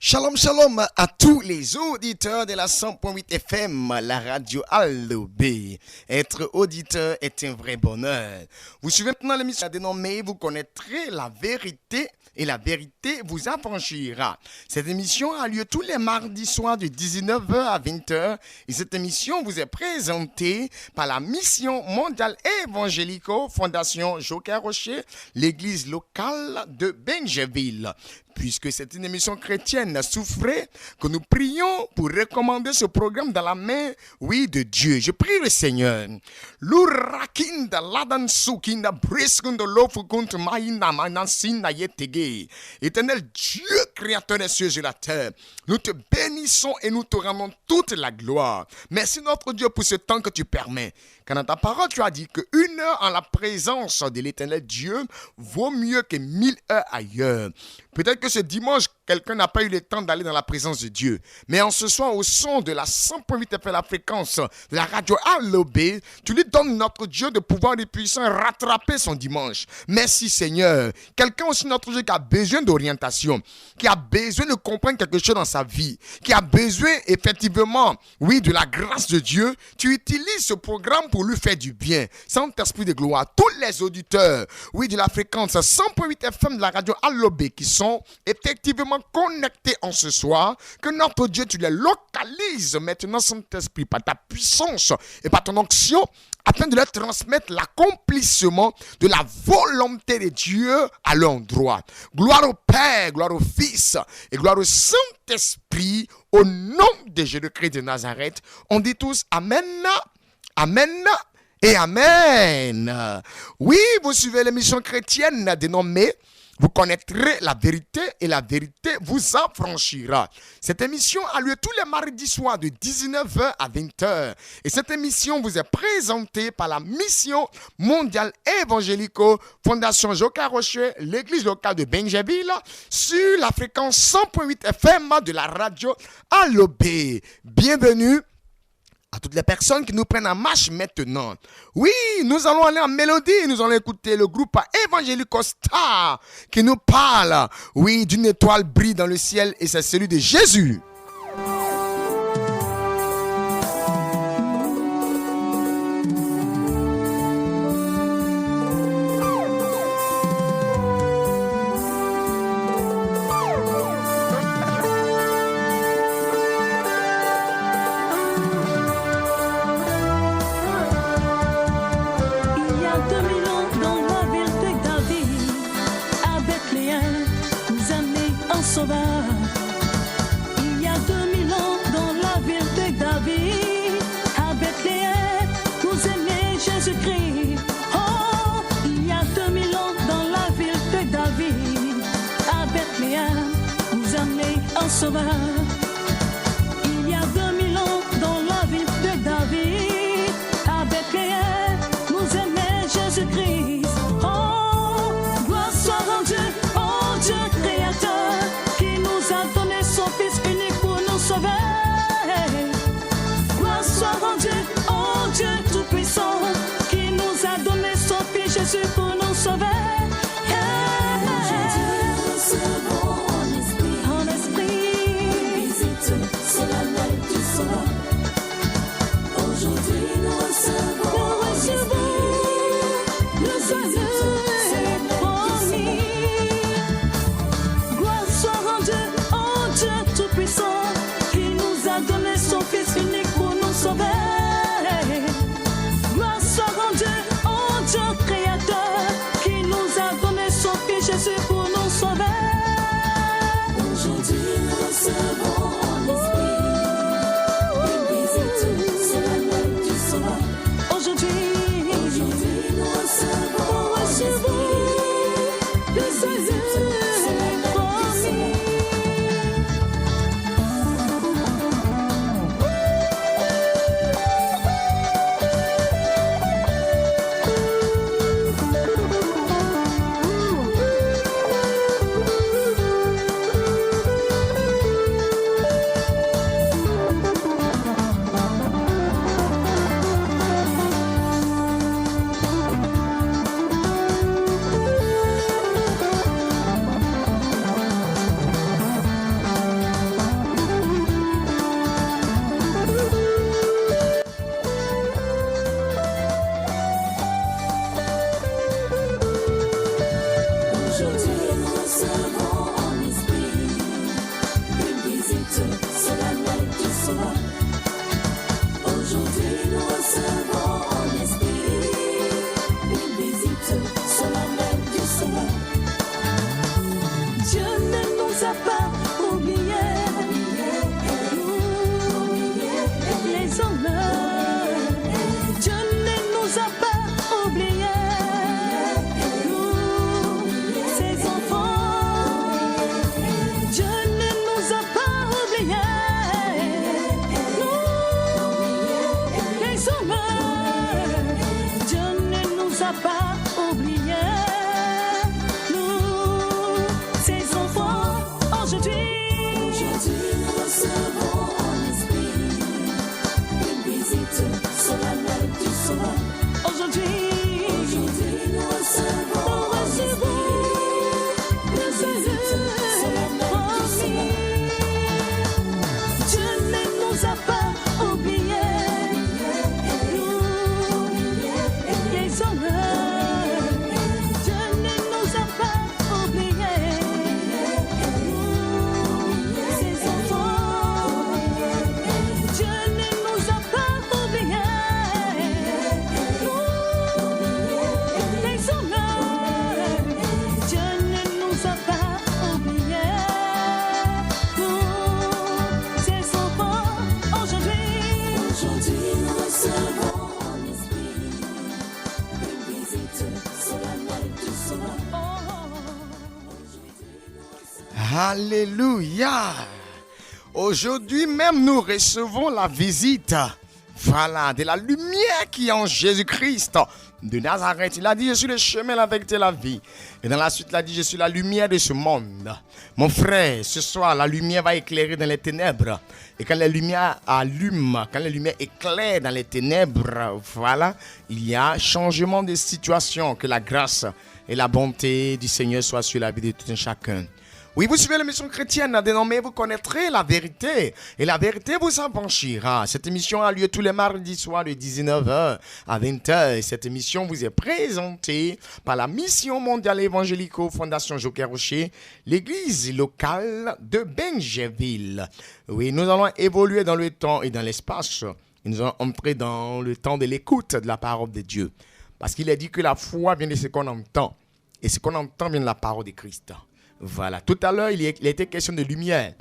Shalom, shalom à tous les auditeurs de la 100.8 FM, la radio Allobé. Être auditeur est un vrai bonheur. Vous suivez maintenant l'émission dénommée « Vous connaîtrez la vérité et la vérité vous affranchira ». Cette émission a lieu tous les mardis soirs de 19h à 20h et cette émission vous est présentée par la Mission mondiale évangélico Fondation Joker Rocher, l'église locale de Benjeville. Puisque c'est une émission chrétienne souffrée, que nous prions pour recommander ce programme dans la main, de Dieu. Je prie le Seigneur. L'urakinda ladansukinda briskunda lofukunt maïna manansina yetege. Éternel Dieu, créateur des cieux et de la terre, nous te bénissons et nous te rendons toute la gloire. Merci notre Dieu pour ce temps que tu permets. Car dans ta parole, tu as dit qu'une heure en la présence de l'éternel Dieu vaut mieux que 1000 heures ailleurs. Peut-être que ce dimanche, quelqu'un n'a pas eu le temps d'aller dans la présence de Dieu. Mais en ce soir, au son de la 100.8 FM, la fréquence de la radio Allobé, tu lui donnes notre Dieu de pouvoir et puissant rattraper son dimanche. Merci Seigneur. Quelqu'un aussi, notre Dieu, qui a besoin d'orientation, qui a besoin de comprendre quelque chose dans sa vie, qui a besoin effectivement, de la grâce de Dieu. Tu utilises ce programme pour lui faire du bien. Saint-Esprit de gloire, tous les auditeurs, de la fréquence 100.8 FM de la radio Allobé qui sont effectivement connectés en ce soir, que notre Dieu, tu les localises maintenant, Saint-Esprit, par ta puissance et par ton onction, afin de leur transmettre l'accomplissement de la volonté de Dieu à l'endroit. Gloire au Père, gloire au Fils et gloire au Saint-Esprit, au nom de Jésus-Christ de Nazareth. On dit tous Amen, Amen et Amen. Oui, vous suivez l'émission chrétienne dénommée « Vous connaîtrez la vérité et la vérité vous affranchira ». Cette émission a lieu tous les mardis soirs de 19h à 20h. Et cette émission vous est présentée par la Mission mondiale évangélico Fondation Joker Rocher, l'église locale de Benjeville, sur la fréquence 100.8 FM de la radio Allobé. Bienvenue à toutes les personnes qui nous prennent en marche maintenant. Oui, nous allons aller en mélodie, nous allons écouter le groupe Evangelico Star qui nous parle, d'une étoile brille dans le ciel et c'est celui de Jésus. Il y a 2000 ans dans la ville de David, à Bethléem, vous aimez Jésus-Christ. Oh, il y a 2000 ans dans la ville de David, à Bethléem, vous aimez un sauveur. Il y a 2000 ans dans la ville de David, à Bethléem, vous aimez Jésus-Christ. Oh, gloire soit rendue, oh Dieu créateur, a donné son Fils unique pour nous sauver. Gloire soit rendue, oh Dieu Tout-Puissant, qui nous a donné son Fils Jésus pour nous sauver. Aujourd'hui, nous recevons en esprit une visite solennelle du Sauveur. Aujourd'hui, nous recevons en esprit le salut promis. Gloire soit rendue, Dieu Tout-Puissant, qui nous a donné son Fils unique pour nous sauver. Gloire soit rendue, oh Dieu Créateur, qui nous a donné son Fils Jésus pour nous sauver. Aujourd'hui, nous recevons en esprit une visite solennelle du Sauveur. Aujourd'hui, nous recevons en esprit le salut. Alléluia. Aujourd'hui même, nous recevons la visite, voilà, de la lumière qui est en Jésus-Christ de Nazareth. Il a dit, je suis le chemin, la vérité, la vie. Et dans la suite, il a dit, je suis la lumière de ce monde. Mon frère, ce soir, la lumière va éclairer dans les ténèbres. Et quand la lumière allume, quand la lumière éclaire dans les ténèbres, voilà, il y a changement de situation. Que la grâce et la bonté du Seigneur soient sur la vie de tout un chacun. Oui, vous suivez l'émission chrétienne, dénommée vous connaîtrez la vérité et la vérité vous affranchira. Cette émission a lieu tous les mardis soirs de 19h à 20h. Cette émission vous est présentée par la Mission mondiale évangélico Fondation Joker Rocher, l'église locale de Benjerville. Oui, nous allons évoluer dans le temps et dans l'espace. Et nous allons entrer dans le temps de l'écoute de la parole de Dieu. Parce qu'il est dit que la foi vient de ce qu'on entend. Et ce qu'on entend vient de la parole de Christ. Voilà, tout à l'heure, il était question de lumière.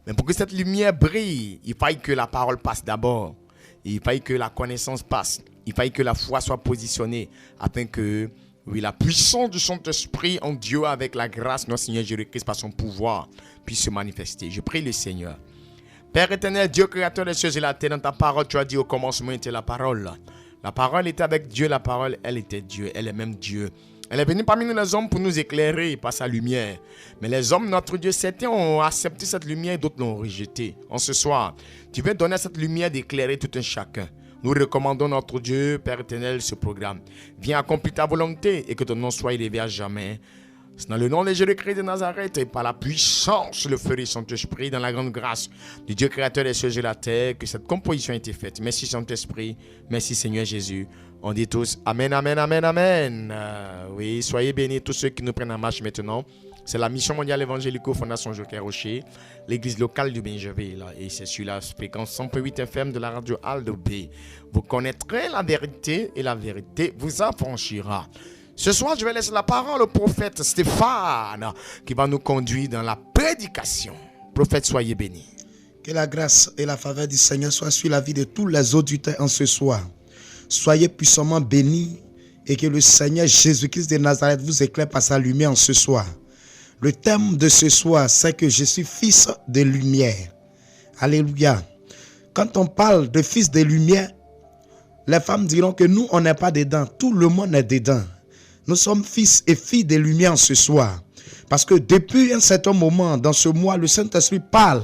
Mais pour que cette lumière brille, il faille que la parole passe d'abord. Il faille que la connaissance passe. Il faille que la foi soit positionnée afin que, oui, la puissance du Saint-Esprit en Dieu avec la grâce de notre Seigneur Jésus-Christ par son pouvoir puisse se manifester. Je prie le Seigneur. Père éternel, Dieu créateur des cieux et la terre, dans ta parole, tu as dit au commencement était la parole. La parole était avec Dieu, la parole, elle était Dieu, elle est même Dieu. Elle est venue parmi nous les hommes pour nous éclairer par sa lumière. Mais les hommes, notre Dieu, certains ont accepté cette lumière et d'autres l'ont rejetée. En ce soir, tu veux donner cette lumière d'éclairer tout un chacun. Nous recommandons notre Dieu, Père éternel, ce programme. Viens accomplir ta volonté et que ton nom soit élevé à jamais. C'est dans le nom de Jésus-Christ de Nazareth et par la puissance, le feu du Saint-Esprit, dans la grande grâce du Dieu créateur des cieux et de la terre, que cette composition a été faite. Merci Saint-Esprit, merci Seigneur Jésus. On dit tous Amen, Amen, Amen, Amen. Oui, soyez bénis tous ceux qui nous prennent en marche maintenant. C'est la Mission mondiale évangélico Fondation Joker Rocher, l'église locale du Benjerville. Et c'est sur la fréquence 100.8 FM de la radio Aldo B. Vous connaîtrez la vérité et la vérité vous affranchira. Ce soir, je vais laisser la parole au prophète Stéphane qui va nous conduire dans la prédication. Prophète, soyez béni. Que la grâce et la faveur du Seigneur soient sur la vie de tous les auditeurs en ce soir. Soyez puissamment bénis et que le Seigneur Jésus-Christ de Nazareth vous éclaire par sa lumière en ce soir. Le thème de ce soir, c'est que je suis fils de lumière. Alléluia. Quand on parle de fils de lumière, les femmes diront que nous, on n'est pas dedans. Tout le monde est dedans. Nous sommes fils et filles de lumière ce soir. Parce que depuis un certain moment, dans ce mois, le Saint-Esprit parle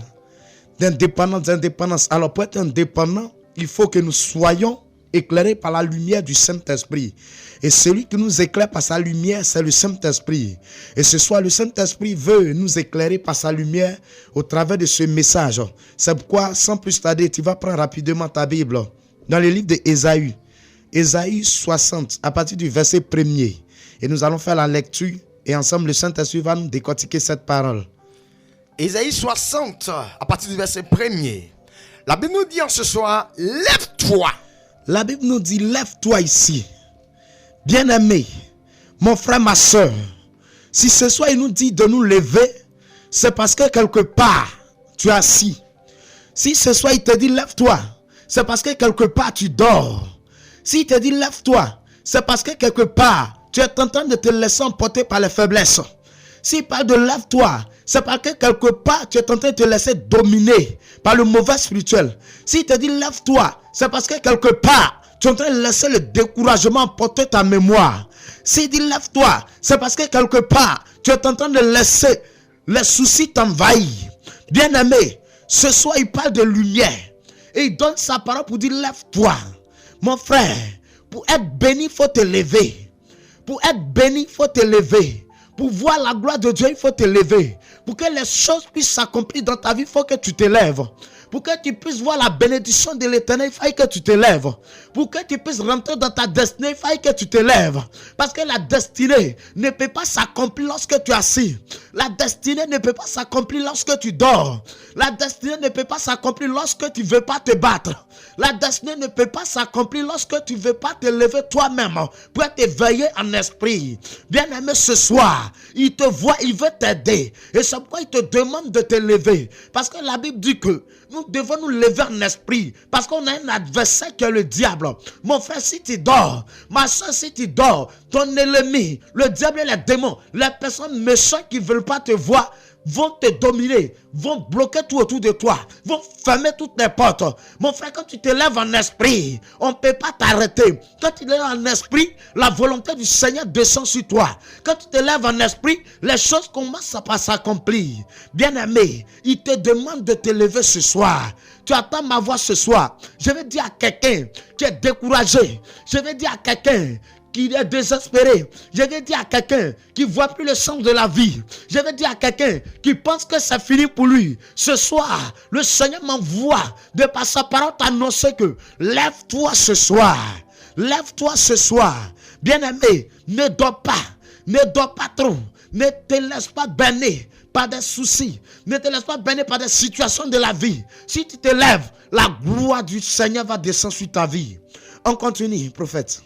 d'indépendance. Alors pour être indépendant, il faut que nous soyons éclairés par la lumière du Saint-Esprit. Et celui qui nous éclaire par sa lumière, c'est le Saint-Esprit. Et ce soir, le Saint-Esprit veut nous éclairer par sa lumière au travers de ce message. C'est pourquoi, sans plus tarder, tu vas prendre rapidement ta Bible dans le livre d'Ésaïe. Ésaïe 60, à partir du verset 1er. Et nous allons faire la lecture et ensemble le Saint-Esprit va nous décortiquer cette parole. Ésaïe 60, à partir du verset 1er. La Bible nous dit en ce soir, lève-toi. La Bible nous dit, lève-toi ici. Bien-aimé, mon frère, ma soeur, si ce soir il nous dit de nous lever, c'est parce que quelque part, tu es assis. Si ce soir il te dit, lève-toi, c'est parce que quelque part, tu dors. S'il te dit, lève-toi, c'est parce que quelque part, tu es en train de te laisser emporter par les faiblesses. S'il parle de lève-toi, c'est parce que quelque part, tu es en train de te laisser dominer par le mauvais spirituel. S'il te dit lève-toi, c'est parce que quelque part, tu es en train de laisser le découragement emporter ta mémoire. S'il dit lève-toi, c'est parce que quelque part, tu es en train de laisser les soucis t'envahir. Bien-aimé, Ce soir, il parle de lumière. Et il donne sa parole pour dire, lève-toi. Mon frère, pour être béni, il faut te lever. Pour être béni, il faut te lever. Pour voir la gloire de Dieu, il faut te lever. Pour que les choses puissent s'accomplir dans ta vie, il faut que tu te lèves. Pour que tu puisses voir la bénédiction de l'Éternel, il faut que tu te lèves. Pour que tu puisses rentrer dans ta destinée, il faut que tu te lèves. Parce que la destinée ne peut pas s'accomplir lorsque tu es assis. La destinée ne peut pas s'accomplir lorsque tu dors. La destinée ne peut pas s'accomplir lorsque tu ne veux pas te battre. La destinée ne peut pas s'accomplir lorsque tu ne veux pas te lever toi-même pour être éveillé en esprit. Bien-aimé, ce soir, il te voit, il veut t'aider. Et c'est pourquoi il te demande de te lever. Parce que la Bible dit que nous devons nous lever en esprit. Parce qu'on a un adversaire qui est le diable. Mon frère, si tu dors, ma soeur, si tu dors, ton ennemi, le diable et les démons, les personnes méchantes qui ne veulent pas te voir, vont te dominer, vont bloquer tout autour de toi, vont fermer toutes les portes. Mon frère, quand tu te lèves en esprit, on ne peut pas t'arrêter. Quand tu te lèves en esprit, la volonté du Seigneur descend sur toi. Quand tu te lèves en esprit, les choses commencent à s'accomplir. Bien-aimé, il te demande de te lever ce soir. Tu attends ma voix ce soir. Je vais dire à quelqu'un qui est découragé. Je vais dire à quelqu'un qui est désespéré. Je vais dire à quelqu'un qui ne voit plus le sens de la vie. Je vais dire à quelqu'un qui pense que c'est fini pour lui. Ce soir, le Seigneur m'envoie de par sa parole t'annoncer que lève-toi ce soir. Lève-toi ce soir. Bien-aimé, ne dors pas. Ne dors pas trop. Ne te laisse pas berner par des soucis. Ne te laisse pas berner par des situations de la vie. Si tu te lèves, la gloire du Seigneur va descendre sur ta vie. On continue, prophète.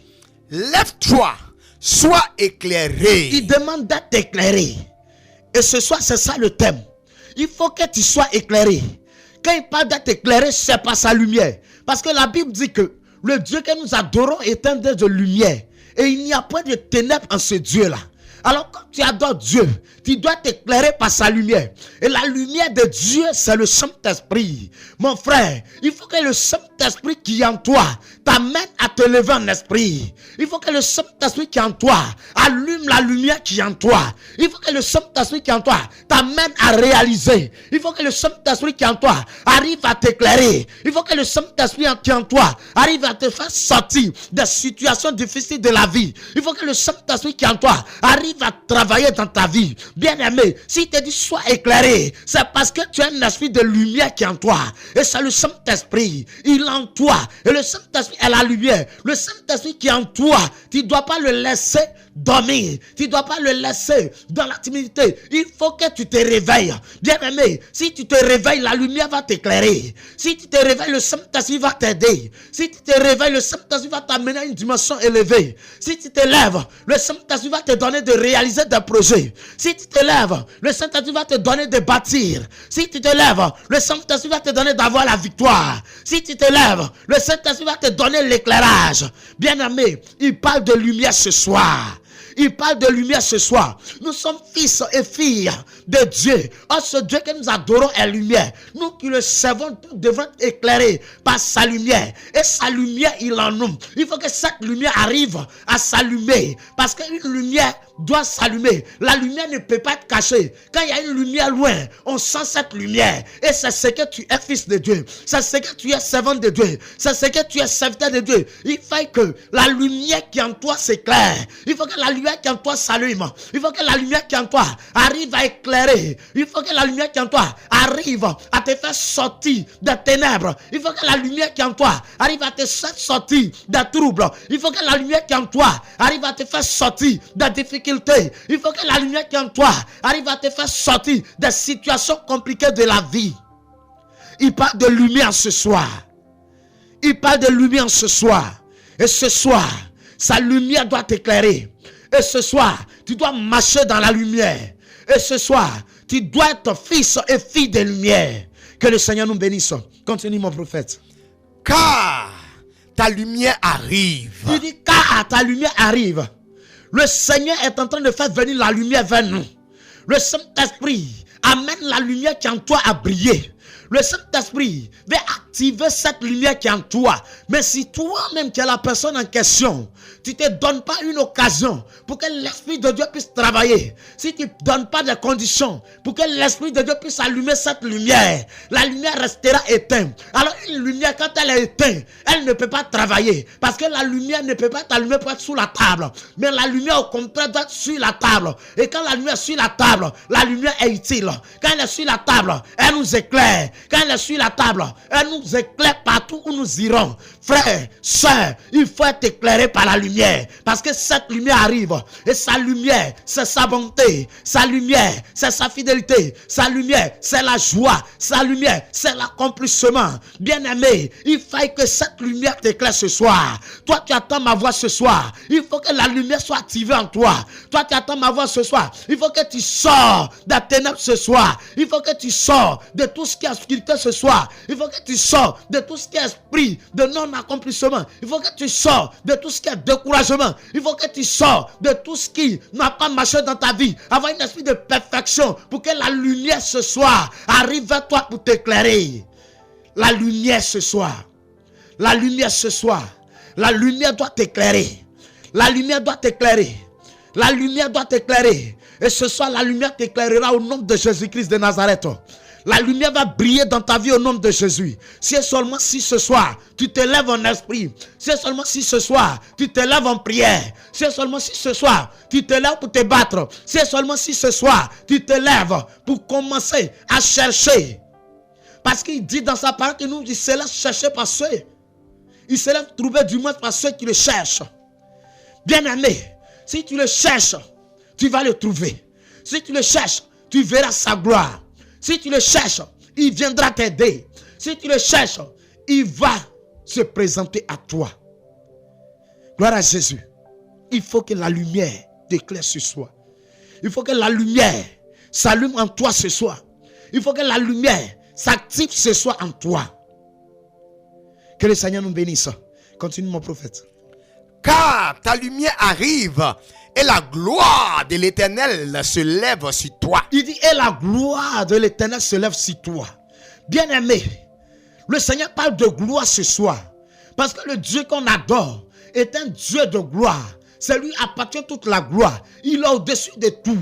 Lève-toi, sois éclairé. Il demande d'être éclairé. Et ce soir, c'est ça le thème. Il faut que tu sois éclairé. Quand il parle d'être éclairé, c'est par sa lumière. Parce que la Bible dit que le Dieu que nous adorons est un Dieu de lumière. Et il n'y a point de ténèbres en ce Dieu-là. Alors quand tu adores Dieu, tu dois t'éclairer par sa lumière. Et la lumière de Dieu, c'est le Saint-Esprit. Mon frère, il faut que le Saint-Esprit qui est en toi t'amène à te lever en esprit. Il faut que le Saint-Esprit qui est en toi allume la lumière qui est en toi. Il faut que le Saint-Esprit qui est en toi t'amène à réaliser. Il faut que le Saint-Esprit qui est en toi arrive à t'éclairer. Il faut que le Saint-Esprit qui est en toi arrive à te faire sortir des situations difficiles de la vie. Il faut que le Saint-Esprit qui est en toi arrive à travailler dans ta vie. Bien-aimé, si tu te dis sois éclairé, c'est parce que tu as un esprit de lumière qui est en toi. Et c'est le Saint-Esprit. Il est en toi. Et le Saint-Esprit est la lumière. Le Saint-Esprit qui est en toi, tu ne dois pas le laisser dormir. Tu ne dois pas le laisser dans la timidité. Il faut que tu te réveilles. Bien-aimé, si tu te réveilles, la lumière va t'éclairer. Si tu te réveilles, le Saint-Esprit va t'aider. Si tu te réveilles, le Saint-Esprit va t'amener à une dimension élevée. Si tu te lèves, le Saint-Esprit va te donner de réaliser des projets. Si tu te lèves, le Saint-Esprit va te donner de bâtir. Si tu te lèves, le Saint-Esprit va te donner d'avoir la victoire. Si tu te lèves, le Saint-Esprit va te donner l'éclairage. Bien-aimé, il parle de lumière ce soir. Il parle de lumière ce soir. Nous sommes fils et filles de Dieu. Or, ce Dieu que nous adorons est lumière. Nous qui le servons, nous devons être éclairés par sa lumière. Et sa lumière, il en nous. Il faut que cette lumière arrive à s'allumer. Parce qu'une lumière doit s'allumer. La lumière ne peut pas être cachée. Quand il y a une lumière loin, on sent cette lumière. Et c'est ce que tu es fils de Dieu. C'est ce que tu es servant de Dieu. C'est ce que tu es serviteur de Dieu. Il faut que la lumière qui est en toi s'éclaire. Il faut que la lumière qui est en toi s'allume. Il faut que la lumière qui est en toi arrive à éclairer. Il faut que la lumière qui est en toi arrive à te faire sortir des ténèbres. Il faut que la lumière qui est en toi arrive à te faire sortir des troubles. Il faut que la lumière qui est en toi arrive à te faire sortir des difficultés. Il faut que la lumière qui est en toi arrive à te faire sortir des situations compliquées de la vie. Il parle de lumière ce soir. Il parle de lumière ce soir. Et ce soir, sa lumière doit t'éclairer. Et ce soir, tu dois marcher dans la lumière. Et ce soir, tu dois être fils et fille de lumière. Que le Seigneur nous bénisse. Continue mon prophète. Car ta lumière arrive. Il dit car ta lumière arrive. Le Seigneur est en train de faire venir la lumière vers nous. Le Saint-Esprit amène la lumière qui est en toi à briller. Le Saint-Esprit veut activer cette lumière qui est en toi. Mais si toi-même qui es la personne en question, tu ne te donnes pas une occasion pour que l'Esprit de Dieu puisse travailler, si tu ne donnes pas de conditions pour que l'Esprit de Dieu puisse allumer cette lumière, la lumière restera éteinte. Alors une lumière, quand elle est éteinte, elle ne peut pas travailler. Parce que la lumière ne peut pas être allumée pour être sous la table. Mais la lumière au contraire doit être sur la table. Et quand la lumière est sur la table, la lumière est utile. Quand elle est sur la table, elle nous éclaire. Quand elle est sur la table, elle nous éclaire partout où nous irons. Frères, sœurs, il faut être éclairé par la lumière. Parce que cette lumière arrive. Et sa lumière, c'est sa bonté. Sa lumière, c'est sa fidélité. Sa lumière, c'est la joie. Sa lumière, c'est l'accomplissement. Bien-aimé, il faut que cette lumière t'éclaire ce soir. Toi, tu attends ma voix ce soir. Il faut que la lumière soit activée en toi. Toi, tu attends ma voix ce soir. Il faut que tu sors de la ténèbre ce soir. Il faut que tu sors de tout ce qui est obscurité ce soir. Il faut que tu sors de tout ce qui est esprit de non-accomplissement. Il faut que tu sors de tout ce qui est découragement. Il faut que tu sors de tout ce qui n'a pas marché dans ta vie. Avoir un esprit de perfection pour que la lumière ce soir arrive vers toi pour t'éclairer. La lumière ce soir. La lumière ce soir. La lumière doit t'éclairer. La lumière doit t'éclairer. La lumière doit t'éclairer. Et ce soir, la lumière t'éclairera au nom de Jésus-Christ de Nazareth. La lumière va briller dans ta vie au nom de Jésus. C'est seulement si ce soir, tu te lèves en esprit. C'est seulement si ce soir, tu te lèves en prière. C'est seulement si ce soir, tu te lèves pour te battre. C'est seulement si ce soir, tu te lèves pour commencer à chercher. Parce qu'il dit dans sa parole que nous, il se laisse chercher par ceux. Il se laisse trouver du moins par ceux qui le cherchent. Bien-aimé, si tu le cherches, tu vas le trouver. Si tu le cherches, tu verras sa gloire. Si tu le cherches, il viendra t'aider. Si tu le cherches, il va se présenter à toi. Gloire à Jésus. Il faut que la lumière t'éclaire ce soir. Il faut que la lumière s'allume en toi ce soir. Il faut que la lumière s'active ce soir en toi. Que le Seigneur nous bénisse. Continue mon prophète. Car ta lumière arrive et la gloire de l'Éternel se lève sur toi. Il dit, et la gloire de l'Éternel se lève sur toi. Bien-aimé, le Seigneur parle de gloire ce soir. Parce que le Dieu qu'on adore est un Dieu de gloire. C'est lui appartient toute la gloire. Il est au-dessus de tout.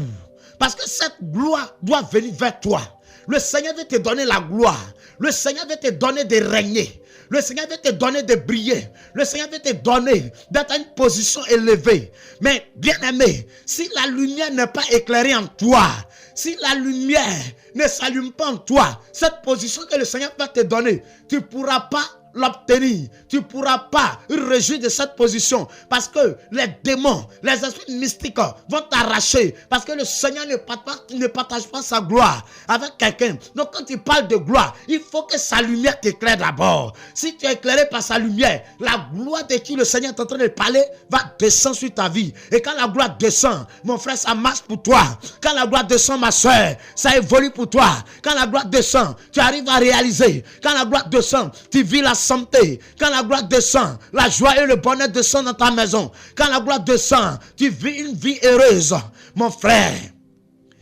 Parce que cette gloire doit venir vers toi. Le Seigneur veut te donner la gloire. Le Seigneur veut te donner de régner. Le Seigneur veut te donner de briller. Le Seigneur veut te donner d'être à une position élevée. Mais bien aimé, si la lumière n'est pas éclairée en toi, si la lumière ne s'allume pas en toi, cette position que le Seigneur va te donner, tu ne pourras pas l'obtenir. Tu ne pourras pas réjouir de cette position parce que les démons, les esprits mystiques vont t'arracher parce que le Seigneur ne partage pas sa gloire avec quelqu'un. Donc quand il parle de gloire, il faut que sa lumière t'éclaire d'abord. Si tu es éclairé par sa lumière, la gloire de qui le Seigneur est en train de parler va descendre sur ta vie. Et quand la gloire descend, mon frère, ça marche pour toi. Quand la gloire descend, ma soeur, ça évolue pour toi. Quand la gloire descend, tu arrives à réaliser. Quand la gloire descend, tu vis la santé. Quand la gloire descend, la joie et le bonheur descendent dans ta maison. Quand la gloire descend, tu vis une vie heureuse. Mon frère,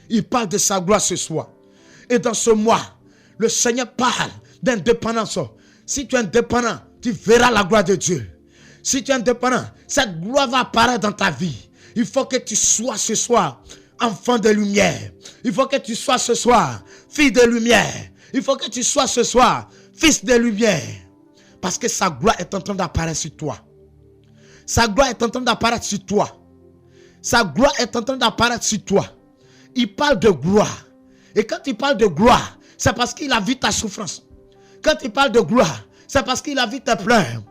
il parle de sa gloire ce soir. Et dans ce mois, le Seigneur parle d'indépendance. Si tu es indépendant, tu verras la gloire de Dieu. Si tu es indépendant, cette gloire va apparaître dans ta vie. Il faut que tu sois ce soir enfant de lumière. Il faut que tu sois ce soir fille de lumière. Il faut que tu sois ce soir fils de lumière. Parce que sa gloire est en train d'apparaître sur toi. Sa gloire est en train d'apparaître sur toi. Sa gloire est en train d'apparaître sur toi. Il parle de gloire. Et quand il parle de gloire, c'est parce qu'il a vu ta souffrance. Quand il parle de gloire, c'est parce qu'il a vu tes pleurs.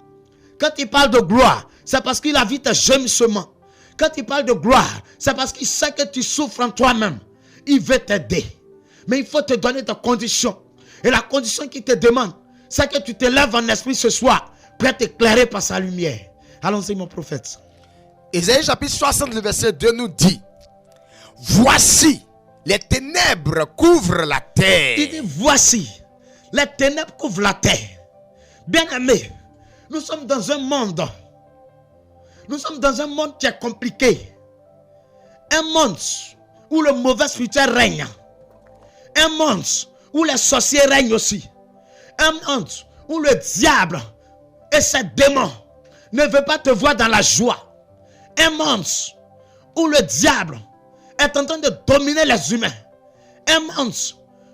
Quand il parle de gloire, c'est parce qu'il a vu tes gémissements. Quand il parle de gloire, c'est parce qu'il sait que tu souffres en toi-même. Il veut t'aider. Mais il faut te donner des conditions. Et la condition qu'il te demande, c'est que tu te lèves en esprit ce soir pour être éclairé par sa lumière. Allons-y, mon prophète. Ésaïe chapitre 60, le verset 2 nous dit: voici, les ténèbres couvrent la terre. Il dit, voici, les ténèbres couvrent la terre. Bien-aimés, nous sommes dans un monde. Nous sommes dans un monde qui est compliqué. Un monde où le mauvais spirituel règne. Un monde où les sorciers règnent aussi. Un monde où le diable et ses démons ne veulent pas te voir dans la joie. Un monde où le diable est en train de dominer les humains. Un monde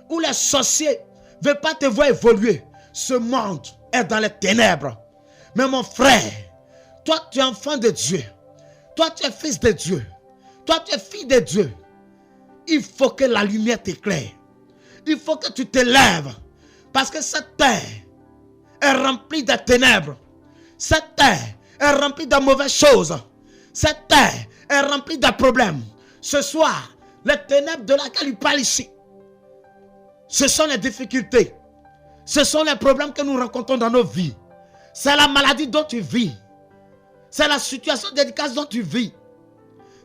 où les sorciers ne veulent pas te voir évoluer. Ce monde est dans les ténèbres. Mais mon frère, toi tu es enfant de Dieu. Toi tu es fils de Dieu. Toi tu es fille de Dieu. Il faut que la lumière t'éclaire. Il faut que tu te lèves. Parce que cette terre est remplie de ténèbres. Cette terre est remplie de mauvaises choses. Cette terre est remplie de problèmes. Ce soir, les ténèbres de laquelle il parle ici, ce sont les difficultés. Ce sont les problèmes que nous rencontrons dans nos vies. C'est la maladie dont tu vis. C'est la situation délicate dont tu vis.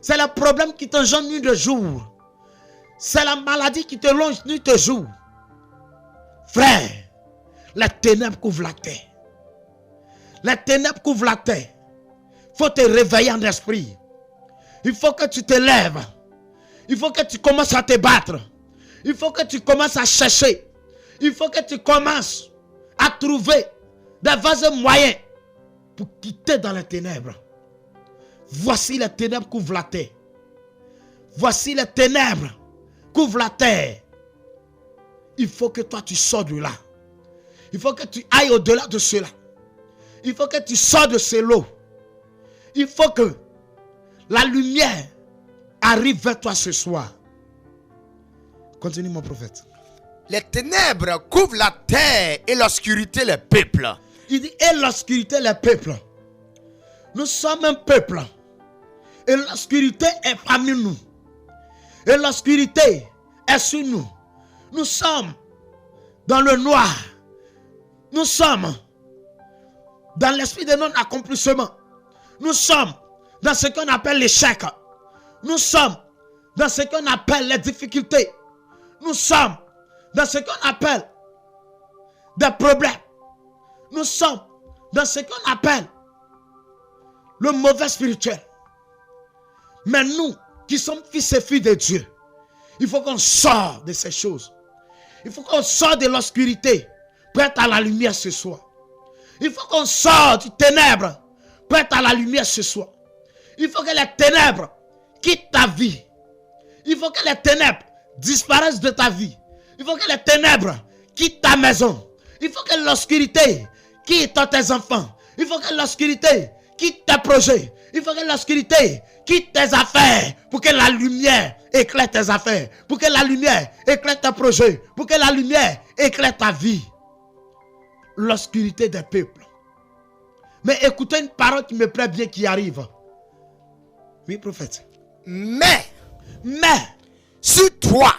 C'est le problème qui t'engendre nuit de jour. C'est la maladie qui te longe nuit de jour. Frère, les ténèbres couvrent la terre. Les ténèbres couvrent la terre. Il faut te réveiller en esprit. Il faut que tu te lèves. Il faut que tu commences à te battre. Il faut que tu commences à chercher. Il faut que tu commences à trouver des vases moyens pour quitter dans les ténèbres. Voici les ténèbres couvrent la terre. Voici les ténèbres couvrent la terre. Il faut que toi tu sors de là. Il faut que tu ailles au-delà de cela. Il faut que tu sors de ce lot. Il faut que la lumière arrive vers toi ce soir. Continue mon prophète. Les ténèbres couvrent la terre et l'obscurité les peuples. Il dit, et l'obscurité les peuples. Nous sommes un peuple. Et l'obscurité est parmi nous. Et l'obscurité est sur nous. Nous sommes dans le noir. Nous sommes dans l'esprit de non-accomplissement. Nous sommes dans ce qu'on appelle l'échec. Nous sommes dans ce qu'on appelle les difficultés. Nous sommes dans ce qu'on appelle des problèmes. Nous sommes dans ce qu'on appelle le mauvais spirituel. Mais nous qui sommes fils et filles de Dieu, il faut qu'on sorte de ces choses. Il faut qu'on sorte de l'obscurité pour être à la lumière ce soir. Il faut qu'on sorte du ténèbre pour être à la lumière ce soir. Il faut que les ténèbres quittent ta vie. Il faut que les ténèbres disparaissent de ta vie. Il faut que les ténèbres quittent ta maison. Il faut que l'obscurité quitte tes enfants. Il faut que l'obscurité quitte tes projets. Il faut que l'obscurité quitte tes affaires pour que la lumière éclaire tes affaires. Pour que la lumière éclaire tes projets. Pour que la lumière éclaire ta vie. L'obscurité des peuples. Mais écoutez une parole qui me plaît bien qui arrive. Oui, prophète. Mais sur toi,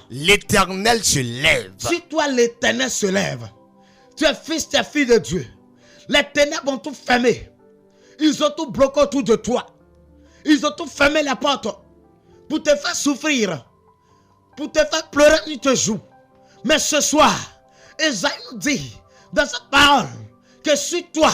l'Éternel se lève. Sur toi, l'Éternel se lève. Tu es fils, tu es fille de Dieu. Les ténèbres ont tout fermé. Ils ont tout bloqué autour de toi. Ils ont tout fermé les portes pour te faire souffrir, pour te faire pleurer nuit et jour. Mais ce soir, Esaïe nous dit dans cette parole que sur toi,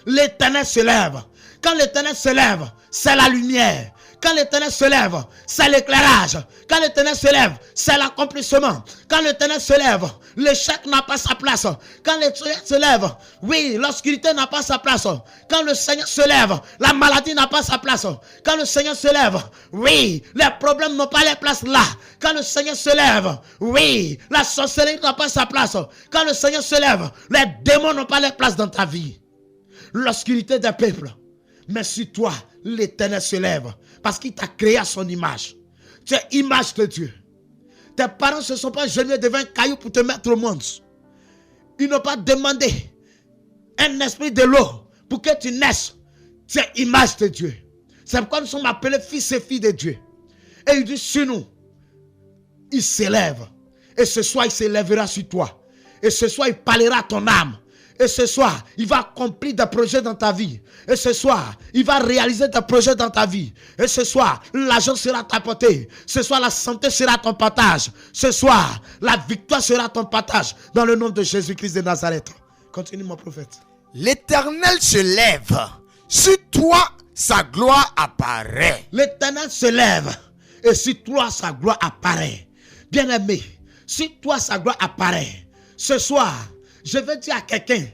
l'Éternel se lève. Quand l'Éternel se lève, c'est la lumière. Quand l'Éternel se lève, c'est l'éclairage. Quand l'Éternel se lève, c'est l'accomplissement. Quand l'Éternel se lève, l'échec n'a pas sa place. Quand l'Éternel se lève, oui, l'obscurité n'a pas sa place. Quand le Seigneur se lève, la maladie n'a pas sa place. Quand le Seigneur se lève, oui, les problèmes n'ont pas leur place là. Quand le Seigneur se lève, oui, la sorcellerie n'a pas sa place. Quand le Seigneur se lève, les démons n'ont pas leur place dans ta vie. L'obscurité des peuples. Mais sur toi, l'Éternel se lève. Parce qu'il t'a créé à son image. Tu es image de Dieu. Tes parents ne se sont pas genouillés devant un caillou pour te mettre au monde. Ils n'ont pas demandé un esprit de l'eau pour que tu naisses. Tu es image de Dieu. C'est pourquoi nous sommes appelés fils et filles de Dieu. Et il dit sur nous, il s'élève. Et ce soir, il s'élèvera sur toi. Et ce soir, il parlera à ton âme. Et ce soir, il va accomplir des projets dans ta vie. Et ce soir, il va réaliser des projets dans ta vie. Et ce soir, l'argent sera ta portée. Ce soir, la santé sera ton partage. Ce soir, la victoire sera ton partage. Dans le nom de Jésus-Christ de Nazareth. Continue mon prophète. L'Éternel se lève. Sur toi, sa gloire apparaît. L'Éternel se lève. Et sur toi, sa gloire apparaît. Bien-aimé, sur toi, sa gloire apparaît. Ce soir, Je veux dire à quelqu'un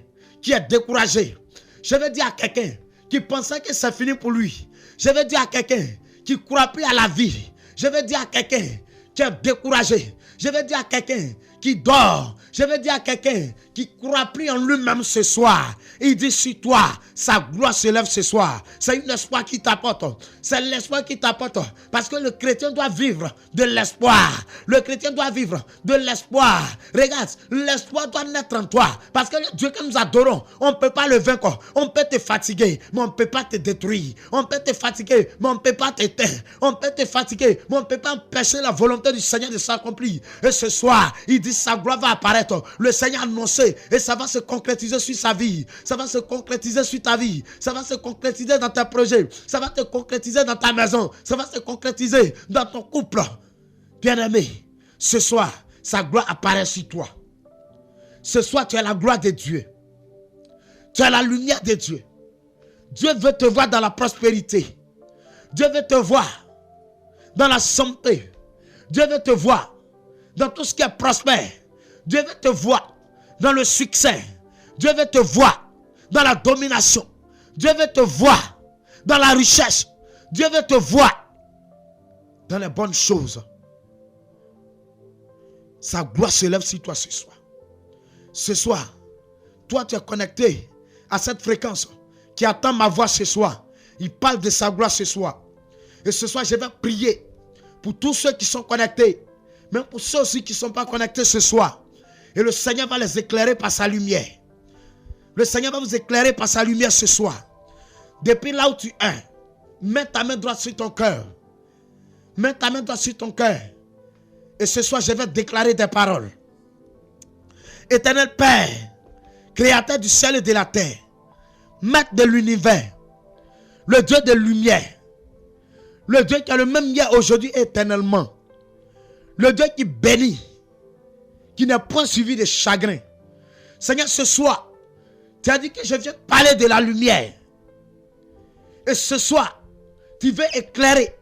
qui est découragé. Je veux dire à quelqu'un qui pensait que c'est fini pour lui. Je veux dire à quelqu'un qui ne croit plus à la vie. Je veux dire à quelqu'un qui est découragé. Je veux dire à quelqu'un qui dort. Je veux dire à quelqu'un qui ne croit plus en lui-même ce soir. Il dit sur toi, sa gloire se lève ce soir. C'est un espoir qui t'apporte. C'est l'espoir qui t'apporte. Parce que le chrétien doit vivre de l'espoir. Le chrétien doit vivre de l'espoir. Regarde, l'espoir doit naître en toi. Parce que le Dieu que nous adorons, on ne peut pas le vaincre. On peut te fatiguer, mais on ne peut pas te détruire. On peut te fatiguer, mais on ne peut pas t'éteindre. On peut te fatiguer, mais on ne peut pas empêcher la volonté du Seigneur de s'accomplir. Et ce soir, il dit sa gloire va apparaître. Le Seigneur a annoncé et ça va se concrétiser sur sa vie. Ça va se concrétiser sur ta vie. Ça va se concrétiser dans tes projets. Ça va se concrétiser dans ta maison. Ça va se concrétiser dans ton couple. Bien-aimé, ce soir, sa gloire apparaît sur toi. Ce soir, tu as la gloire de Dieu. Tu as la lumière de Dieu. Dieu veut te voir dans la prospérité. Dieu veut te voir dans la santé. Dieu veut te voir dans tout ce qui est prospère. Dieu veut te voir dans le succès. Dieu veut te voir dans la domination. Dieu veut te voir dans la richesse. Dieu veut te voir dans les bonnes choses. Sa gloire se lève sur toi ce soir. Ce soir, toi tu es connecté à cette fréquence qui attend ma voix ce soir. Il parle de sa gloire ce soir. Et ce soir, je vais prier pour tous ceux qui sont connectés, même pour ceux aussi qui ne sont pas connectés ce soir. Et le Seigneur va les éclairer par sa lumière. Le Seigneur va vous éclairer par sa lumière ce soir. Depuis là où tu es, mets ta main droite sur ton cœur. Mets ta main droite sur ton cœur. Et ce soir, je vais déclarer des paroles. Éternel Père, Créateur du ciel et de la terre, Maître de l'univers, le Dieu de lumière, le Dieu qui a le même hier, aujourd'hui et éternellement, le Dieu qui bénit, qui n'est point suivi de chagrin. Seigneur, ce soir, tu as dit que je viens parler de la lumière. Et ce soir, tu veux éclairer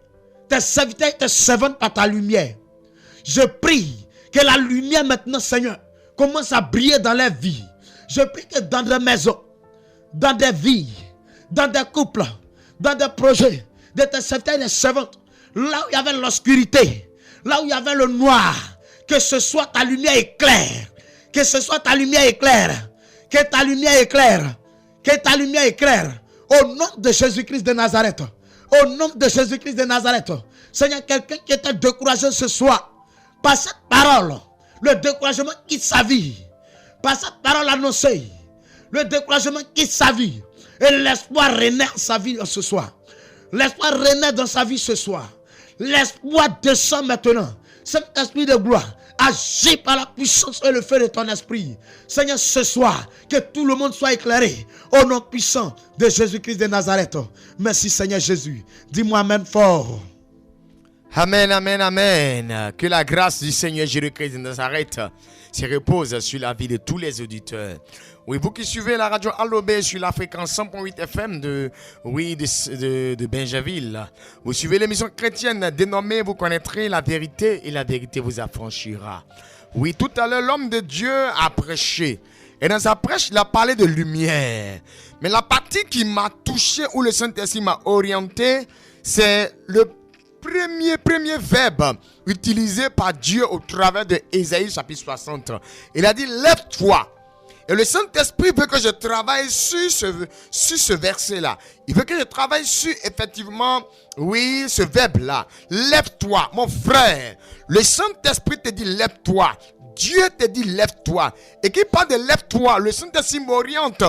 tes serviteurs et tes servantes par ta lumière. Je prie que la lumière maintenant, Seigneur, commence à briller dans les vies. Je prie que dans des maisons, dans des vies, dans des couples, dans des projets, de tes serviteurs et des servantes, là où il y avait l'obscurité, là où il y avait le noir, que ce soit ta lumière éclaire. Que ce soit ta lumière éclaire. Que ta lumière éclaire. Que ta lumière éclaire. Au nom de Jésus-Christ de Nazareth. Au nom de Jésus-Christ de Nazareth. Seigneur, quelqu'un qui était découragé ce soir, par cette parole, le découragement quitte sa vie. Par cette parole annoncée, le découragement quitte sa vie. Et l'espoir renaît dans sa vie ce soir. L'espoir renaît dans sa vie ce soir. L'espoir descend maintenant. Cet esprit de gloire, agis par la puissance et le feu de ton esprit. Seigneur, ce soir, que tout le monde soit éclairé au nom puissant de Jésus-Christ de Nazareth. Merci Seigneur Jésus. Dis-moi amen fort. Amen, amen, amen. Que la grâce du Seigneur Jésus-Christ de Nazareth se repose sur la vie de tous les auditeurs. Oui, vous qui suivez la radio Allobé sur la fréquence 100.8 FM de Benjaville. Vous suivez l'émission chrétienne dénommée Vous connaîtrez la vérité et la vérité vous affranchira. Oui, tout à l'heure, l'homme de Dieu a prêché. Et dans sa prêche, il a parlé de lumière. Mais la partie qui m'a touché, où le Saint-Esprit m'a orienté, c'est le premier verbe utilisé par Dieu au travers de Ésaïe chapitre 60. Il a dit, lève-toi. Et le Saint-Esprit veut que je travaille sur ce verset-là. Il veut que je travaille sur, effectivement, oui, ce verbe-là. Lève-toi, mon frère. Le Saint-Esprit te dit, lève-toi. Dieu te dit, lève-toi. Et qui parle de lève-toi, le Saint-Esprit m'oriente,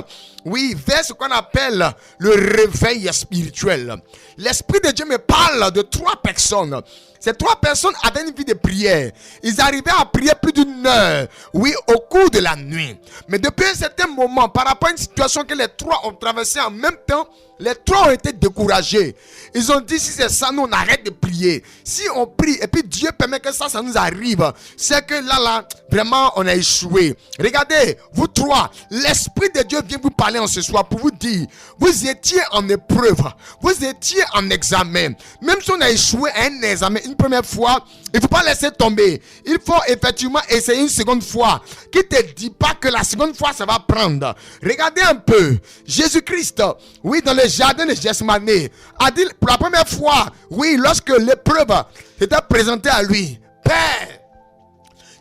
oui, vers ce qu'on appelle le réveil spirituel. L'Esprit de Dieu me parle de 3 personnes. Ces 3 personnes avaient une vie de prière. Ils arrivaient à prier plus d'1 heure, oui, au cours de la nuit. Mais depuis un certain moment, par rapport à une situation que les 3 ont traversée en même temps, les 3 ont été découragés. Ils ont dit, si c'est ça, nous on arrête de prier. Si on prie et puis Dieu permet que ça nous arrive, c'est que là, vraiment, on a échoué. Regardez, vous 3, l'Esprit de Dieu vient vous parler en ce soir pour vous dire, vous étiez en épreuve, vous étiez en examen. Même si on a échoué à un examen, une première fois, il ne faut pas laisser tomber. Il faut effectivement essayer une seconde fois. Qui ne te dit pas que la seconde fois, ça va prendre. Regardez un peu. Jésus-Christ, oui, dans le jardin de Gethsemane, a dit pour la première fois, oui, lorsque l'épreuve s'était présentée à lui, Père,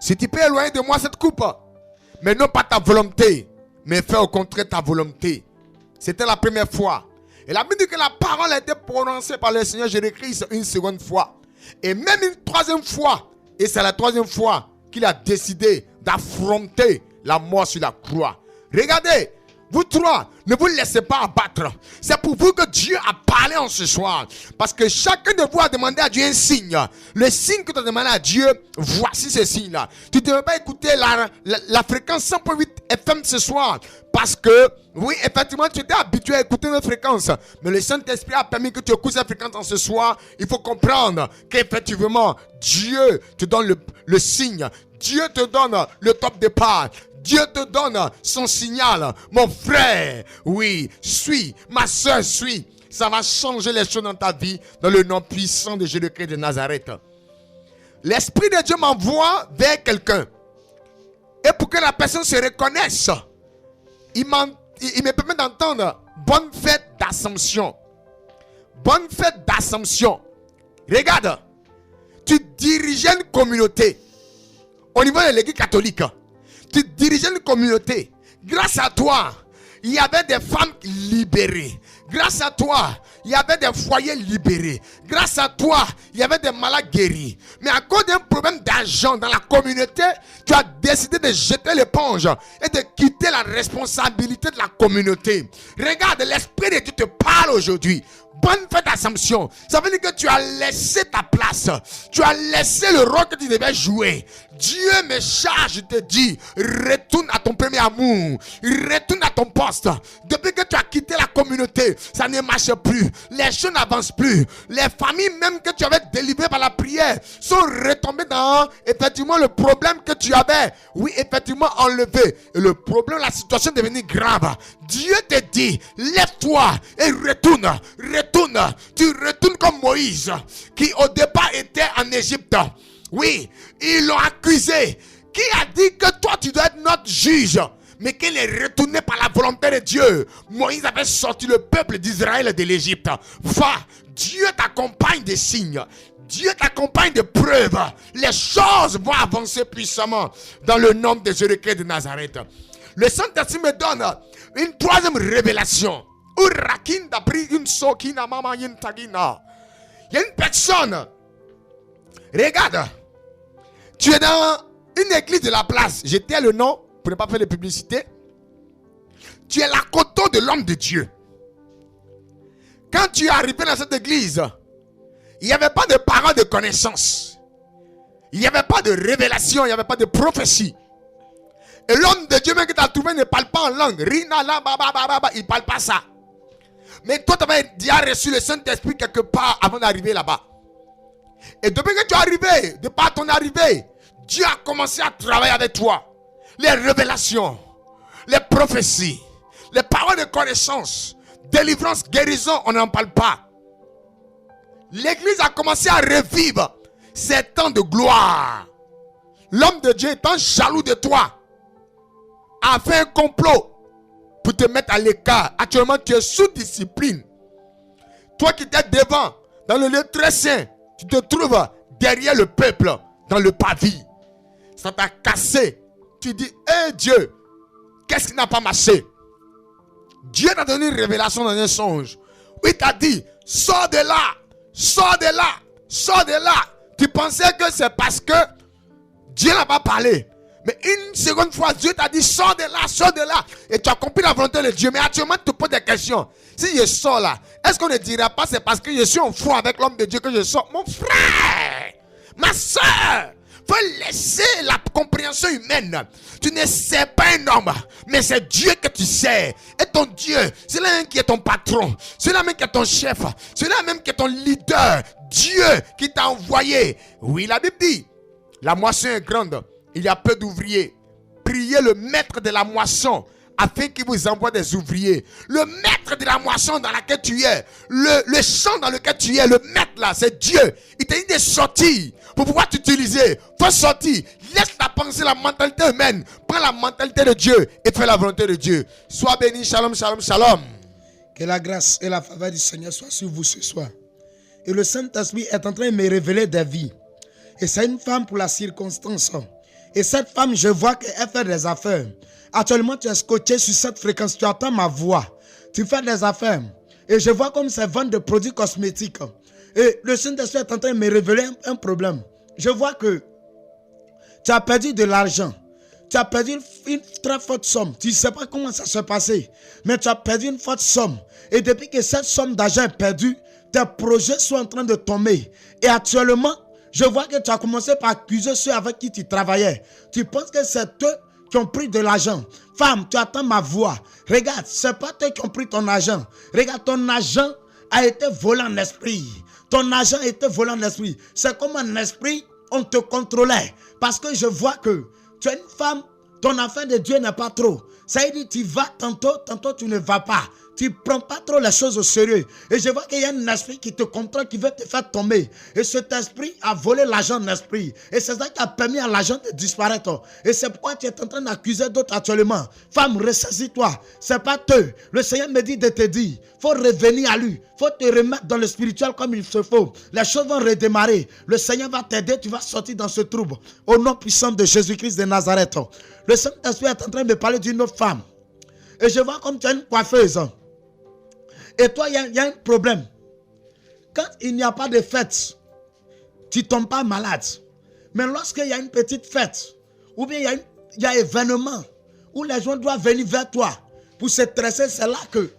si tu peux éloigner de moi cette coupe, mais non pas ta volonté, mais fais au contraire ta volonté. C'était la première fois. Et la Bible dit que la parole a été prononcée par le Seigneur Jésus-Christ une seconde fois. Et même une troisième fois. Et c'est la troisième fois qu'il a décidé d'affronter la mort sur la croix. Regardez, vous trois, ne vous laissez pas abattre. C'est pour vous que Dieu a parlé en ce soir. Parce que chacun de vous a demandé à Dieu un signe. Le signe que tu as demandé à Dieu, voici ce signe-là. Tu ne devais pas écouter la fréquence 100.8 FM ce soir. Parce que, oui, effectivement, tu étais habitué à écouter notre fréquence. Mais le Saint-Esprit a permis que tu écoutes cette fréquence en ce soir. Il faut comprendre qu'effectivement, Dieu te donne le signe. Dieu te donne le top départ. Dieu te donne son signal. Mon frère, oui, suis. Ma soeur, suis. Ça va changer les choses dans ta vie dans le nom puissant de Jésus-Christ de Nazareth. L'Esprit de Dieu m'envoie vers quelqu'un. Et pour que la personne se reconnaisse, il me permet d'entendre bonne fête d'Assomption. Bonne fête d'Assomption. Regarde, tu dirigeais une communauté au niveau de l'église catholique. Tu dirigeais une communauté. Grâce à toi, il y avait des femmes libérées. Grâce à toi, il y avait des foyers libérés. Grâce à toi, il y avait des malades guéris. Mais à cause d'un problème d'argent dans la communauté, tu as décidé de jeter l'éponge et de quitter la responsabilité de la communauté. Regarde, l'Esprit de Dieu te parle aujourd'hui. Bonne fête d'Assomption. Ça veut dire que tu as laissé ta place. Tu as laissé le rôle que tu devais jouer. Dieu me charge, je te dis, retourne à ton premier amour. Retourne à ton poste. Depuis que tu as quitté la communauté, ça ne marche plus. Les choses n'avancent plus. Les familles même que tu avais délivrées par la prière sont retombées dans, effectivement, le problème que tu avais, oui, effectivement, enlevé. Et le problème, la situation est devenue grave. Dieu te dit, lève-toi et retourne. Retourne. Tu retournes comme Moïse, qui au départ était en Égypte. Oui, ils l'ont accusé. Qui a dit que toi tu dois être notre juge? Mais qu'il est retourné par la volonté de Dieu. Moïse avait sorti le peuple d'Israël de l'Égypte. Va, Dieu t'accompagne des signes. Dieu t'accompagne de preuves. Les choses vont avancer puissamment dans le nom de Jésus-Christ de Nazareth. Le Saint-Esprit me donne une troisième révélation. Il y a une personne. Regarde. Tu es dans une église de la place. J'étais le nom pour ne pas faire de publicité. Tu es la coteau de l'homme de Dieu. Quand tu es arrivé dans cette église, il n'y avait pas de parole de connaissance. Il n'y avait pas de révélation. Il n'y avait pas de prophétie. Et l'homme de Dieu même que tu as trouvé ne parle pas en langue. Il ne parle pas ça. Mais toi, tu avais déjà reçu le Saint-Esprit quelque part avant d'arriver là-bas. Et depuis que tu es arrivé, de par ton arrivée, Dieu a commencé à travailler avec toi. Les révélations, les prophéties, les paroles de connaissance, délivrance, guérison, on n'en parle pas. L'église a commencé à revivre ces temps de gloire. L'homme de Dieu étant jaloux de toi, a fait un complot pour te mettre à l'écart. Actuellement, tu es sous discipline. Toi qui étais devant, dans le lieu très saint, tu te trouves derrière le peuple, dans le pavis. Ça t'a cassé. Tu dis, hé Dieu, qu'est-ce qui n'a pas marché? Dieu t'a donné une révélation dans un songe. Il t'a dit, sors de là, sors de là, sors de là. Tu pensais que c'est parce que Dieu n'a pas parlé. Mais une seconde fois, Dieu t'a dit, sors de là, sors de là. Et tu as compris la volonté de Dieu. Mais actuellement, tu te poses des questions. Si je sors là, est-ce qu'on ne dira pas c'est parce que je suis en foi avec l'homme de Dieu que je sors? Mon frère, ma soeur, faut laisser la compréhension humaine. Tu ne sais pas un homme, mais c'est Dieu que tu sais. Et ton Dieu, c'est là même qui est ton patron. C'est là même qui est ton chef. C'est là même qui est ton leader. Dieu qui t'a envoyé. Oui, la Bible dit, la moisson est grande. Il y a peu d'ouvriers. Priez le maître de la moisson afin qu'il vous envoie des ouvriers. Le maître de la moisson dans laquelle tu es, le champ dans lequel tu es, le maître là, c'est Dieu. Il t'a dit de sortir pour pouvoir t'utiliser. Faut sortir. Laisse la pensée, la mentalité humaine. Prends la mentalité de Dieu et fais la volonté de Dieu. Sois béni. Shalom, shalom, shalom. Que la grâce et la faveur du Seigneur soient sur vous ce soir. Et le Saint-Esprit est en train de me révéler des vies. Et c'est une femme pour la circonstance. Et cette femme, je vois qu'elle fait des affaires. Actuellement, tu es scotché sur cette fréquence. Tu entends ma voix. Tu fais des affaires. Et je vois comme c'est vente de produits cosmétiques. Et le Saint-Esprit est en train de me révéler un problème. Je vois que tu as perdu de l'argent. Tu as perdu une très forte somme. Tu ne sais pas comment ça s'est passé. Mais tu as perdu une forte somme. Et depuis que cette somme d'argent est perdue, tes projets sont en train de tomber. Et actuellement, je vois que tu as commencé par accuser ceux avec qui tu travaillais. Tu penses que c'est eux qui ont pris de l'argent. Femme, tu attends ma voix. Regarde, ce n'est pas eux qui ont pris ton argent. Regarde, ton argent a été volé en esprit. Ton argent a été volé en esprit. C'est comme un esprit, on te contrôlait. Parce que je vois que tu es une femme, ton affaire de Dieu n'est pas trop. Ça veut dire tu vas tantôt, tantôt tu ne vas pas. Tu ne prends pas trop les choses au sérieux. Et je vois qu'il y a un esprit qui te contrôle, qui veut te faire tomber. Et cet esprit a volé l'argent de l'esprit. Et c'est ça qui a permis à l'argent de disparaître. Et c'est pourquoi tu es en train d'accuser d'autres actuellement. Femme, ressaisis-toi. Ce n'est pas eux. Le Seigneur me dit de te dire, il faut revenir à lui. Il faut te remettre dans le spirituel comme il se faut. Les choses vont redémarrer. Le Seigneur va t'aider. Tu vas sortir dans ce trouble. Au nom puissant de Jésus-Christ de Nazareth. Le Saint-Esprit est en train de me parler d'une autre femme. Et je vois comme tu as une coiffeuse. Et toi, il y a un problème. Quand il n'y a pas de fête, tu ne tombes pas malade. Mais lorsqu'il y a une petite fête, ou bien il y a un événement où les gens doivent venir vers toi pour se stresser, c'est là que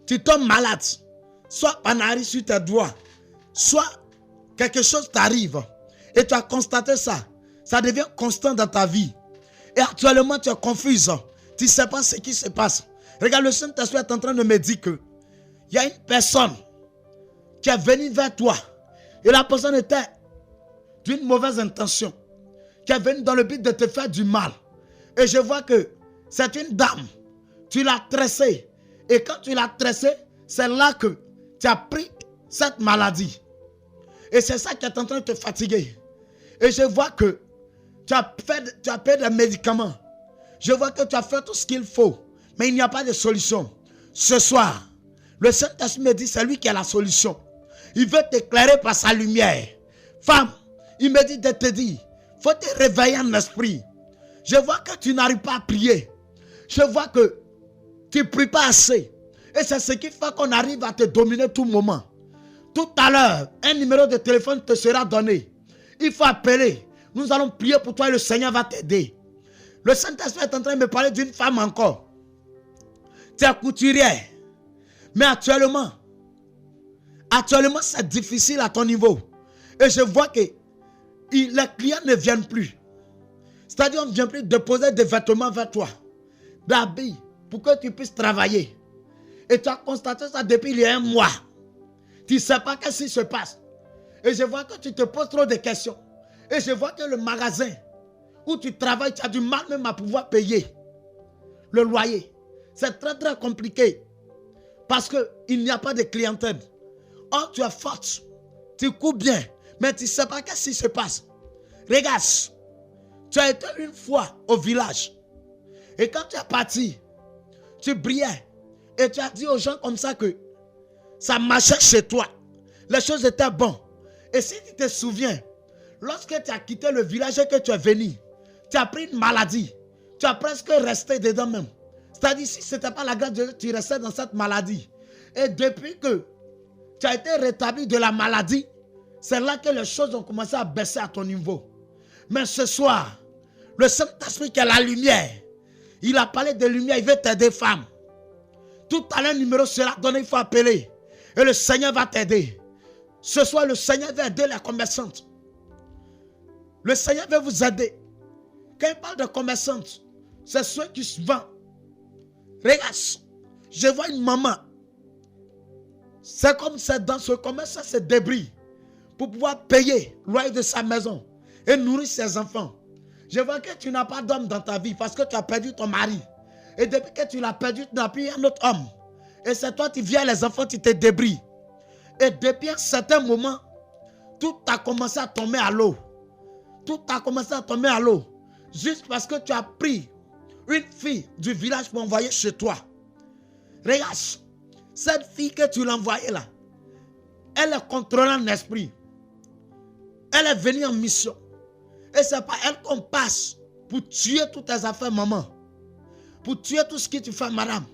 tu tombes malade. Soit panari sur tes doigts, soit quelque chose t'arrive. Et tu as constaté ça. Ça devient constant dans ta vie. Et actuellement, tu es confuse. Tu ne sais pas ce qui se passe. Regarde, le Saint-Esprit est en train de me dire que il y a une personne qui est venue vers toi. Et la personne était d'une mauvaise intention. Qui est venue dans le but de te faire du mal. Et je vois que c'est une dame. Tu l'as tressée. Et quand tu l'as tressée, c'est là que tu as pris cette maladie. Et c'est ça qui est en train de te fatiguer. Et je vois que tu as pris des médicaments. Je vois que tu as fait tout ce qu'il faut. Mais il n'y a pas de solution. Ce soir, le Saint-Esprit me dit, c'est lui qui a la solution. Il veut t'éclairer par sa lumière. Femme, il me dit de te dire, il faut te réveiller en esprit. Je vois que tu n'arrives pas à prier. Je vois que tu ne pries pas assez. Et c'est ce qui fait qu'on arrive à te dominer tout moment. Tout à l'heure, un numéro de téléphone te sera donné. Il faut appeler. Nous allons prier pour toi et le Seigneur va t'aider. Le Saint-Esprit est en train de me parler d'une femme encore. Tu es couturière. Mais actuellement, c'est difficile à ton niveau. Et je vois que les clients ne viennent plus. C'est-à-dire, on ne vient plus déposer des vêtements vers toi, d'habits, pour que tu puisses travailler. Et tu as constaté ça depuis il y a un mois. Tu ne sais pas qu'est-ce qui se passe. Et je vois que tu te poses trop de questions. Et je vois que le magasin où tu travailles, tu as du mal même à pouvoir payer le loyer. C'est très très compliqué. Parce qu'il n'y a pas de clientèle. Or, tu es forte. Tu cours bien. Mais tu ne sais pas qu'est-ce qui se passe. Regarde. Tu as été une fois au village. Et quand tu es parti, tu brillais. Et tu as dit aux gens comme ça que ça marchait chez toi. Les choses étaient bonnes. Et si tu te souviens, lorsque tu as quitté le village et que tu es venu, tu as pris une maladie. Tu as presque resté dedans même. C'est-à-dire, si ce n'était pas la grâce de Dieu, tu restais dans cette maladie. Et depuis que tu as été rétabli de la maladie, c'est là que les choses ont commencé à baisser à ton niveau. Mais ce soir, le Saint-Esprit qui a la lumière, il a parlé de lumière, il veut t'aider, femme. Tout à l'heure, numéro sera donné, il faut appeler. Et le Seigneur va t'aider. Ce soir, le Seigneur va aider les commerçantes. Le Seigneur va vous aider. Quand il parle de commerçantes, c'est ceux qui se vendent. Regarde, je vois une maman. C'est comme ça dans ce commerce, ça se débrouille pour pouvoir payer le loyer de sa maison et nourrir ses enfants. Je vois que tu n'as pas d'homme dans ta vie parce que tu as perdu ton mari. Et depuis que tu l'as perdu, tu n'as plus un autre homme. Et c'est toi, tu viens, les enfants, tu te débrouilles. Et depuis un certain moment, tout a commencé à tomber à l'eau. Tout a commencé à tomber à l'eau. Juste parce que tu as pris une fille du village pour envoyer chez toi. Regarde, cette fille que tu l'as envoyée là, elle est contrôlée en esprit. Elle est venue en mission. Et c'est pas elle qu'on passe pour tuer toutes tes affaires, maman. Pour tuer tout ce que tu fais, madame.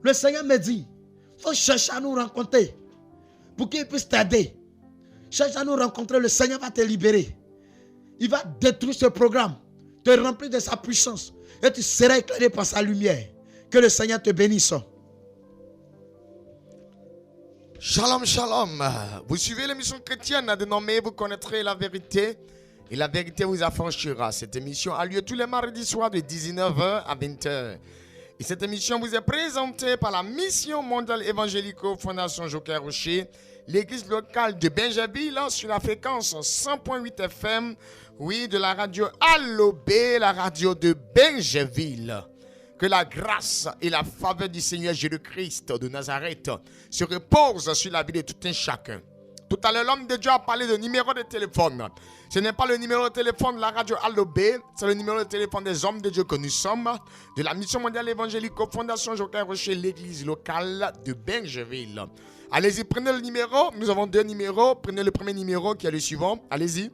Le Seigneur me dit, il faut chercher à nous rencontrer pour qu'il puisse t'aider. Cherche à nous rencontrer, le Seigneur va te libérer. Il va détruire ce programme, te remplir de sa puissance et tu seras éclairé par sa lumière. Que le Seigneur te bénisse. Shalom, shalom. Vous suivez l'émission chrétienne dénommée Vous connaîtrez la vérité et la vérité vous affranchira. Cette émission a lieu tous les mardis soirs de 19h à 20h. Et cette émission vous est présentée par la Mission mondiale évangélico Fondation Joker Rocher, l'église locale de Benjaville sur la fréquence 100.8 FM, oui, de la radio Allobé, la radio de Benjaville. Que la grâce et la faveur du Seigneur Jésus-Christ de Nazareth se reposent sur la vie de tout un chacun. Tout à l'heure, l'homme de Dieu a parlé de numéro de téléphone. Ce n'est pas le numéro de téléphone de la radio Allobé, c'est le numéro de téléphone des hommes de Dieu que nous sommes, de la Mission mondiale évangélique Fondation Joker Rocher, l'église locale de Benjaville. Allez-y, prenez le numéro. Nous avons deux numéros. Prenez le premier numéro qui est le suivant. Allez-y.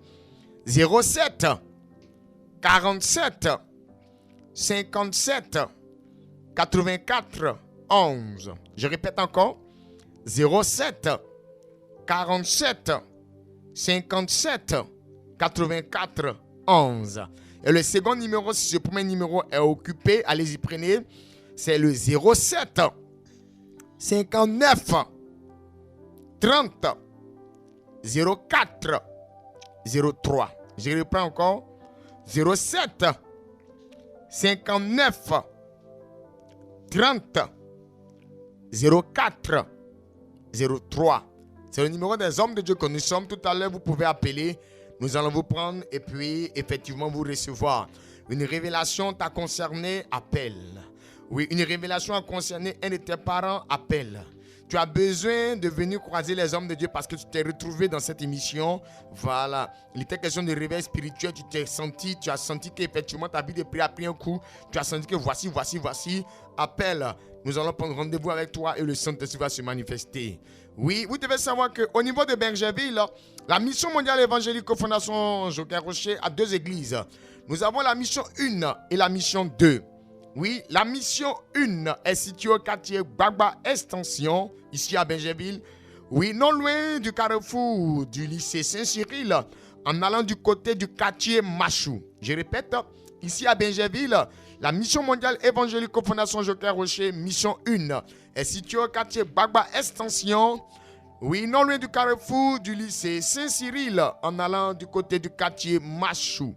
07 47 57 84 11. Je répète encore. 07 47 57 84 11. Et le second numéro, si ce premier numéro est occupé, allez-y, prenez. C'est le 07 59 30 04 03. Je reprends encore. 07 59 30 04 03. C'est le numéro des hommes de Dieu que nous sommes. Tout à l'heure, vous pouvez appeler. Nous allons vous prendre et puis effectivement vous recevoir. Une révélation t'a concerné, appelle. Oui, une révélation a concerné un de tes parents, appelle. Tu as besoin de venir croiser les hommes de Dieu parce que tu t'es retrouvé dans cette émission. Voilà. Il était question de réveil spirituel. Tu as senti qu'effectivement ta vie de prière a pris un coup. Tu as senti que voici. Appelle. Nous allons prendre rendez-vous avec toi et le Saint-Esprit va se manifester. Oui, vous devez savoir qu'au niveau de Benjaville, la mission mondiale évangélique Fondation Joker Rocher a deux églises. Nous avons la mission 1 et la mission 2. Oui, la mission 1 est située au quartier Gbagba Extension, ici à Benjaville. Oui, non loin du carrefour du lycée Saint-Cyril, en allant du côté du quartier Machou. Je répète, ici à Benjaville, la mission mondiale évangélique Fondation Joker Rocher, mission 1, est située au quartier Gbagba Extension. Oui, non loin du carrefour du lycée Saint-Cyril, en allant du côté du quartier Machou.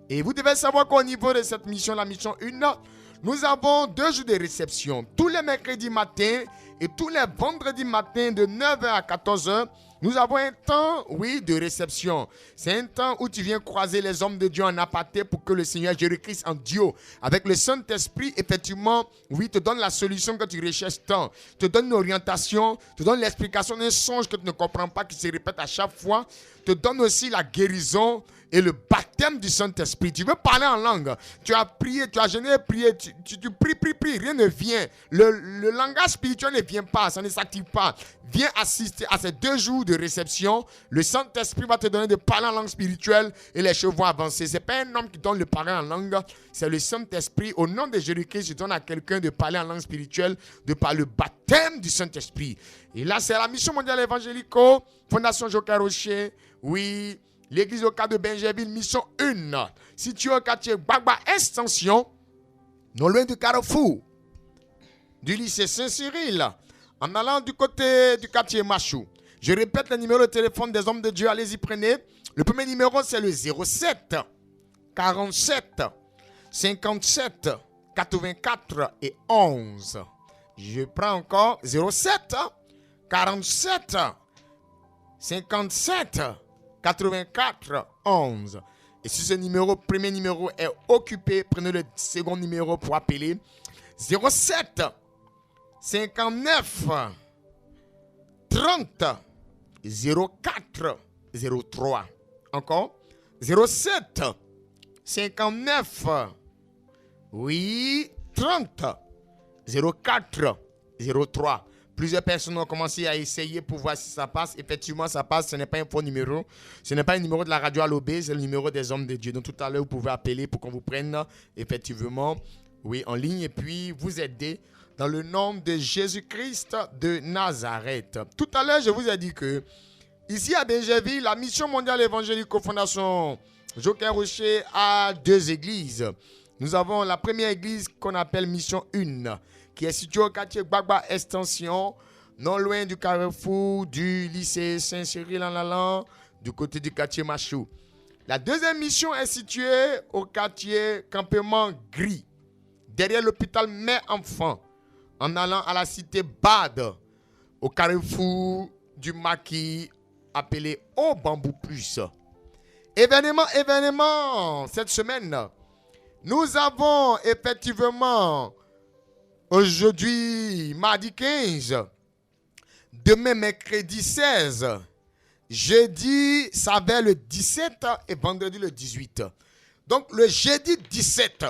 Et vous devez savoir qu'au niveau de cette mission, la mission 1, nous avons 2 jours de réception. Tous les mercredis matins et tous les vendredis matins de 9h à 14h, nous avons un temps, oui, de réception. C'est un temps où tu viens croiser les hommes de Dieu en aparté pour que le Seigneur Jésus-Christ en Dieu, avec le Saint-Esprit, effectivement, oui, te donne la solution que tu recherches tant. Te donne une orientation, te donne l'explication d'un songe que tu ne comprends pas, qui se répète à chaque fois. Te donne aussi la guérison et le baptême du Saint-Esprit. Tu veux parler en langue. Tu as prié, tu as jeûné, prié, tu pries, rien ne vient. Le langage spirituel ne vient pas, ça ne s'active pas. Viens assister à ces 2 jours de réception. Le Saint-Esprit va te donner de parler en langue spirituelle et les choses vont avancer. Ce n'est pas un homme qui donne le parler en langue, c'est le Saint-Esprit. Au nom de Jésus-Christ, je donne à quelqu'un de parler en langue spirituelle, de par le baptême du Saint-Esprit. Et là, c'est la mission mondiale évangélico, Fondation Joker Rocher. Oui, l'église locale de Benjaville, mission 1, située au quartier Gbagba Extension, non loin du carrefour du lycée Saint-Cyril, en allant du côté du quartier Machou. Je répète le numéro de téléphone des hommes de Dieu, allez-y, prenez. Le premier numéro, c'est le 07 47 57 84 et 11. Je prends encore 07 47 57 84 11. Et si ce numéro, premier numéro est occupé, prenez le second numéro pour appeler. 07 59 30 04 03. Encore 07 59 30 04 03. Plusieurs personnes ont commencé à essayer pour voir si ça passe. Effectivement, ça passe. Ce n'est pas un faux numéro. Ce n'est pas un numéro de la radio Allo B, c'est le numéro des hommes de Dieu. Donc tout à l'heure, vous pouvez appeler pour qu'on vous prenne effectivement, en ligne et puis vous aider dans le nom de Jésus-Christ de Nazareth. Tout à l'heure, je vous ai dit que ici à Benjerville, la Mission mondiale évangélique Fondation Joker Rocher a 2 églises. Nous avons la première église qu'on appelle Mission 1, qui est située au quartier Gbagba Extension, non loin du carrefour du lycée Saint-Cyril-en-Lalan, du côté du quartier Machou. La deuxième mission est située au quartier Campement Gris, derrière l'hôpital Mère-Enfant, en allant à la cité Bade, au carrefour du maquis appelé Au Bambou Plus. Événement, cette semaine, nous avons effectivement aujourd'hui, mardi 15, demain mercredi 16, jeudi, ça va le 17 et vendredi le 18. Donc le jeudi 17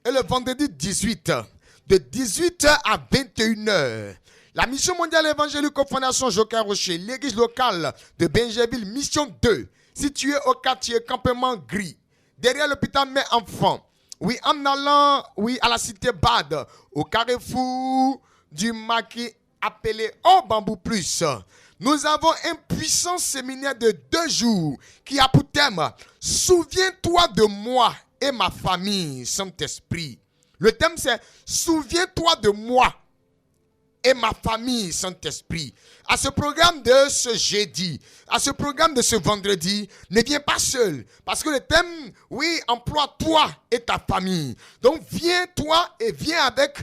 et le vendredi 18, de 18h à 21h, la Mission mondiale évangélique Fondation Joker Rocher, l'église locale de Benjerville, Mission 2, située au quartier Campement Gris, derrière l'hôpital Mère-Enfant. En allant, à la cité Bade, au carrefour du maquis appelé Au Bambou Plus. Nous avons un puissant séminaire de 2 jours qui a pour thème « Souviens-toi de moi et ma famille, Saint-Esprit ». Le thème c'est « Souviens-toi de moi et ma famille, Saint-Esprit ». À ce programme de ce jeudi, à ce programme de ce vendredi, ne viens pas seul. Parce que le thème, emploie toi et ta famille. Donc viens toi et viens avec,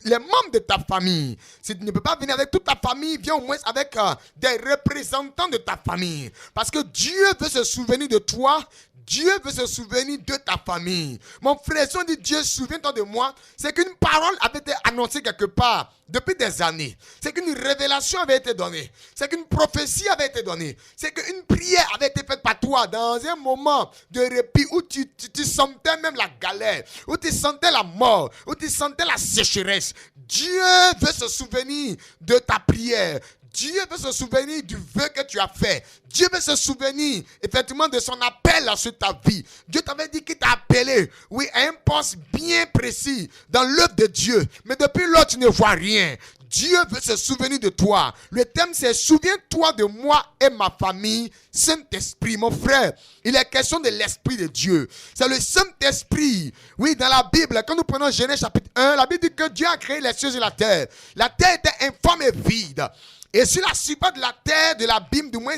les membres de ta famille. Si tu ne peux pas venir avec toute ta famille, viens au moins avec des représentants de ta famille. Parce que Dieu veut se souvenir de toi. Dieu veut se souvenir de ta famille. Mon frère, si on dit Dieu, souviens-toi de moi, c'est qu'une parole avait été annoncée quelque part depuis des années. C'est qu'une révélation avait été donnée. C'est qu'une prophétie avait été donnée. C'est qu'une prière avait été faite par toi dans un moment de répit où tu sentais même la galère, où tu sentais la mort, où tu sentais la sécheresse. Dieu veut se souvenir de ta prière. Dieu veut se souvenir du vœu que tu as fait. Dieu veut se souvenir effectivement de son appel sur ta vie. Dieu t'avait dit qu'il t'a appelé, à un poste bien précis dans l'œuvre de Dieu. Mais depuis lors, tu ne vois rien. Dieu veut se souvenir de toi. Le thème c'est « Souviens-toi de moi et ma famille, Saint-Esprit ». Mon frère, il est question de l'Esprit de Dieu. C'est le Saint-Esprit. Dans la Bible, quand nous prenons Genèse chapitre 1, la Bible dit que Dieu a créé les cieux et la terre. La terre était informe et vide. Et sur la surface de la terre, de l'abîme, du moins,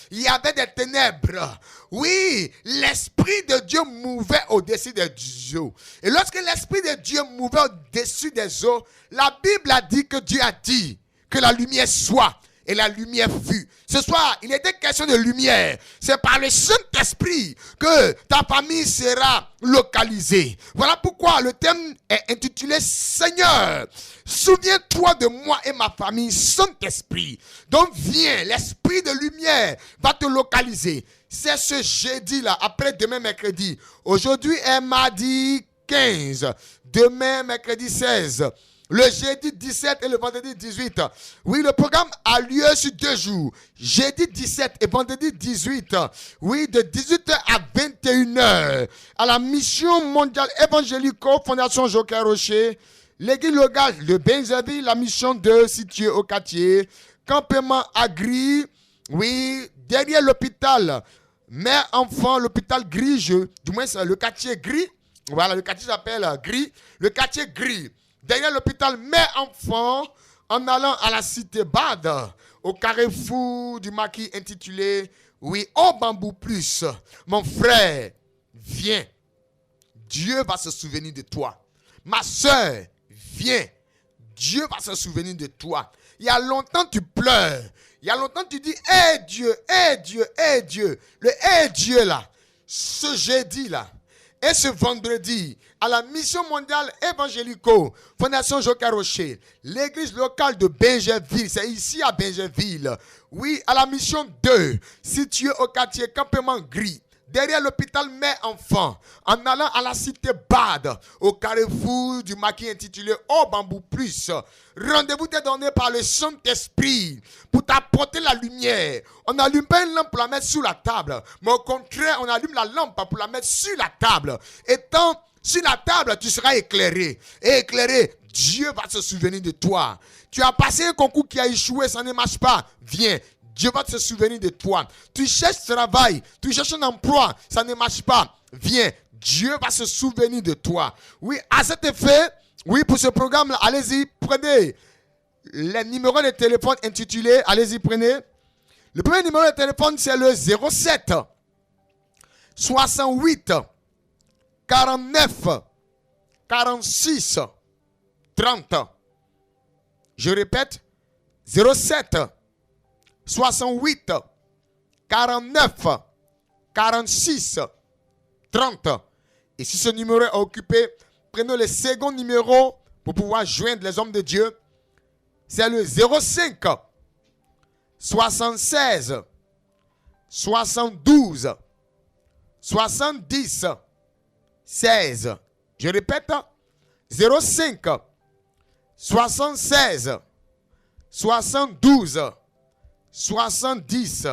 il y avait des ténèbres. L'Esprit de Dieu mouvait au-dessus des eaux. Et lorsque l'Esprit de Dieu mouvait au-dessus des eaux, la Bible a dit que Dieu a dit que la lumière soit. Et la lumière fut. Ce soir, il était question de lumière. C'est par le Saint-Esprit que ta famille sera localisée. Voilà pourquoi le thème est intitulé « Seigneur, souviens-toi de moi et ma famille, Saint-Esprit ». Donc viens, l'Esprit de lumière va te localiser. C'est ce jeudi-là, après demain mercredi. Aujourd'hui est mardi 15, demain mercredi 16. Le jeudi 17 et le vendredi 18. Le programme a lieu sur 2 jours. Jeudi 17 et vendredi 18. De 18h à 21h. À la Mission mondiale évangélique Fondation Joker Rocher. L'église locale de Benjerville, la mission 2 située au quartier Campement Agri. Derrière l'hôpital Mère-Enfant, l'hôpital Gris. Du moins, c'est le quartier Gris. Voilà, le quartier s'appelle Gris. Le quartier Gris. Derrière l'hôpital Mère-Enfant, en allant à la cité Bade, au carrefour du maquis intitulé Au Bambou Plus. Mon frère, viens. Dieu va se souvenir de toi. Ma soeur, viens. Dieu va se souvenir de toi. Il y a longtemps tu pleures. Il y a longtemps tu dis, Dieu, Dieu. Le Dieu là. ce jeudi-là et ce vendredi, à la mission mondiale évangélico, Fondation Joker Rocher, l'église locale de Benjerville, c'est ici à Benjerville. Oui, à la mission 2, située au quartier Campement Gris, derrière l'hôpital Mère Enfant, en allant à la cité Bad, au carrefour du maquis intitulé Au Bambou Plus. Rendez-vous est donné par le Saint-Esprit pour t'apporter la lumière. On n'allume pas une lampe pour la mettre sous la table, mais au contraire, on allume la lampe pour la mettre sur la table. Étant sur la table, tu seras éclairé. Et éclairé, Dieu va se souvenir de toi. Tu as passé un concours qui a échoué, ça ne marche pas. Viens. Dieu va se souvenir de toi. Tu cherches travail, tu cherches un emploi, ça ne marche pas. Viens, Dieu va se souvenir de toi. Oui, à cet effet, oui, pour ce programme-là, allez-y, prenez les numéros de téléphone intitulés. Allez-y, prenez. Le premier numéro de téléphone, c'est le 07 68 49 46 30. Je répète, 07 68 49 46 30. Et si ce numéro est occupé, prenez le second numéro pour pouvoir joindre les hommes de Dieu. C'est le 05 76 72 70 16. Je répète, 05 76 72 70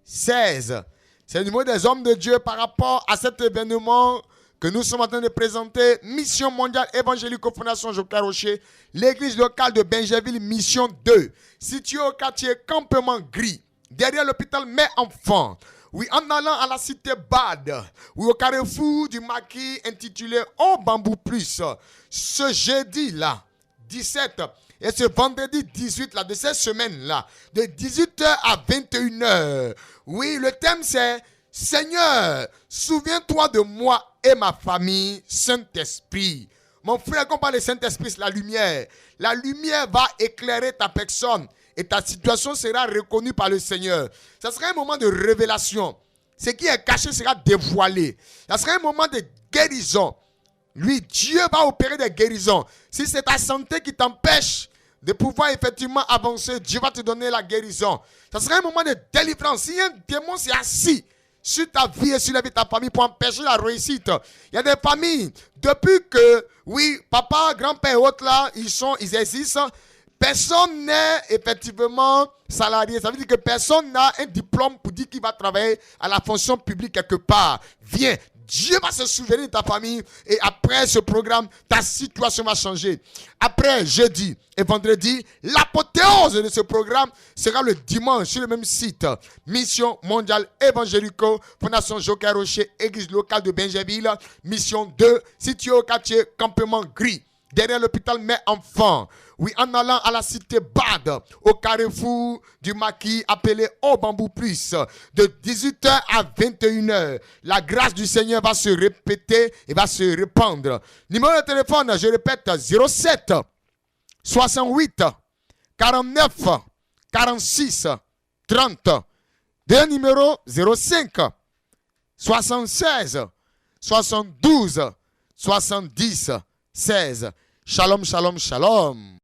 16. C'est le numéro des hommes de Dieu par rapport à cet événement que nous sommes en train de présenter. Mission mondiale évangélique Fondation Joker Rocher, l'église locale de Benjerville, mission 2, située au quartier Campement Gris, derrière l'hôpital Mère Enfant. Oui, en allant à la cité Bad, oui, au carrefour du maquis intitulé Au Bambou Plus, ce jeudi-là, 17 et ce vendredi 18 là, de cette semaine-là, de 18h à 21h. Oui, le thème c'est Seigneur, souviens-toi de moi et ma famille, Saint-Esprit. Mon frère, quand on parle de Saint-Esprit, c'est la lumière. La lumière va éclairer ta personne et ta situation sera reconnue par le Seigneur. Ça sera un moment de révélation. Ce qui est caché sera dévoilé. Ça sera un moment de guérison. Lui, Dieu va opérer des guérisons. Si c'est ta santé qui t'empêche de pouvoir effectivement avancer, Dieu va te donner la guérison. Ça sera un moment de délivrance. Si un démon s'est assis sur ta vie et sur la vie de ta famille pour empêcher la réussite. Il y a des familles, depuis que, oui, papa, grand-père et autres là, ils existent, personne n'est effectivement salarié. Ça veut dire que personne n'a un diplôme pour dire qu'il va travailler à la fonction publique quelque part. Viens. Dieu va se souvenir de ta famille et après ce programme, ta situation va changer. Après jeudi et vendredi, l'apothéose de ce programme sera le dimanche sur le même site. Mission mondiale évangélico, Fondation Joker Rocher, église locale de Benjerville, mission 2, située au quartier Campement Gris, derrière l'hôpital Mère Enfant. Oui, en allant à la cité Bad, au carrefour du maquis appelé Au Bambou Plus, de 18h à 21h. La grâce du Seigneur va se répéter et va se répandre. Numéro de téléphone, je répète, 07 68 49 46 30. Deux numéros, 05 76 72 70 16. Shalom, shalom, shalom.